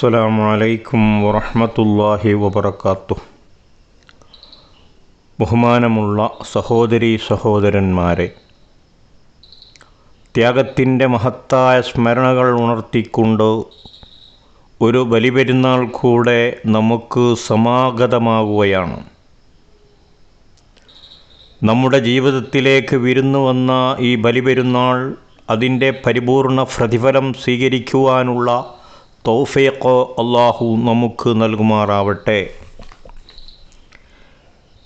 അസ്സലാമു അലൈക്കും വറഹ്മത്തുള്ളാഹി വബറകാതുഹു. ബഹുമാനമുള്ള സഹോദരീ സഹോദരന്മാരെ, ത്യാഗത്തിൻ്റെ മഹത്തായ സ്മരണകൾ ഉണർത്തിക്കൊണ്ട് ഒരു ബലിപെരുന്നാൾ കൂടെ നമുക്ക് സമാഗതമാകുകയാണ്. നമ്മുടെ ജീവിതത്തിലേക്ക് വിരുന്നു വന്ന ഈ ബലിപെരുന്നാൾ അതിൻ്റെ പരിപൂർണ പ്രതിഫലം സ്വീകരിക്കുവാനുള്ള തൗഫീഖ് അല്ലാഹു നമുക്ക് നൽകുമാറാവട്ടെ.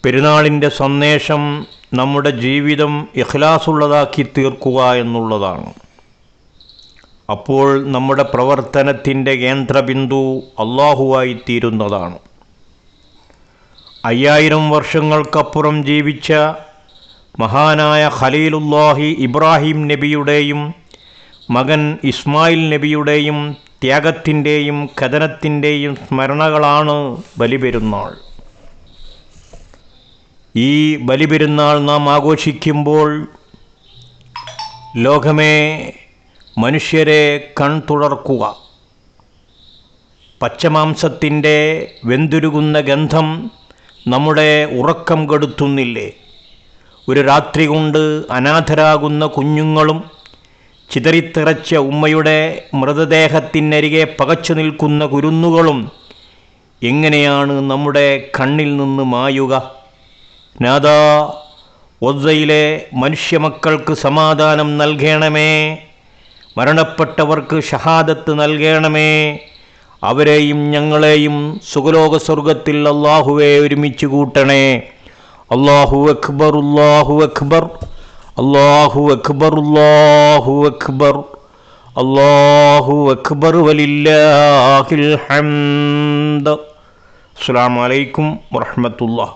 പെരുന്നാളിൻ്റെ സന്ദേശം നമ്മുടെ ജീവിതം ഇഖ്ലാസുള്ളതാക്കി തീർക്കുക എന്നുള്ളതാണ്. അപ്പോൾ നമ്മുടെ പ്രവർത്തനത്തിൻ്റെ കേന്ദ്രബിന്ദു അല്ലാഹുവായിത്തീരുന്നതാണ്. 5000 വർഷങ്ങൾക്കപ്പുറം ജീവിച്ച മഹാനായ ഖലീലുല്ലാഹി ഇബ്രാഹിം നബിയുടെയും മകൻ ഇസ്മായിൽ നബിയുടെയും ത്യാഗത്തിൻ്റെയും കഥനത്തിൻ്റെയും സ്മരണകളാണ് ബലിപെരുന്നാൾ. ഈ ബലിപെരുന്നാൾ നാം ആഘോഷിക്കുമ്പോൾ ലോകമേ, മനുഷ്യരെ കൺതുളർക്കുക. പച്ചമാംസത്തിൻ്റെ വെന്തുരുകുന്ന ഗന്ധം നമ്മുടെ ഉറക്കം കെടുത്തുന്നില്ലേ? ഒരു രാത്രി കൊണ്ട് അനാഥരാകുന്ന കുഞ്ഞുങ്ങളും ചിതറിത്തിറച്ച ഉമ്മയുടെ മൃതദേഹത്തിനരികെ പകച്ചു നിൽക്കുന്ന കുരുന്നുകളും എങ്ങനെയാണ് നമ്മുടെ കണ്ണിൽ നിന്ന് മായുക? നാദാ, ഒസ്സയിലെ മനുഷ്യമക്കൾക്ക് സമാധാനം നൽകണമേ, മരണപ്പെട്ടവർക്ക് ഷഹാദത്ത് നൽകണമേ, അവരെയും ഞങ്ങളെയും സുഖലോക സ്വർഗത്തിൽ അല്ലാഹുവേ ഒരുമിച്ച് കൂട്ടണേ. അല്ലാഹു അക്ബർ, അല്ലാഹു അക്ബർ, അല്ലാഹു അക്ബർ, അല്ലാഹു അക്ബർ, അല്ലാഹു അക്ബർ, വലില്ലാഹിൽ ഹംദ്. അസ്സലാമു അലൈക്കും വറഹ്മത്തുള്ളാഹി.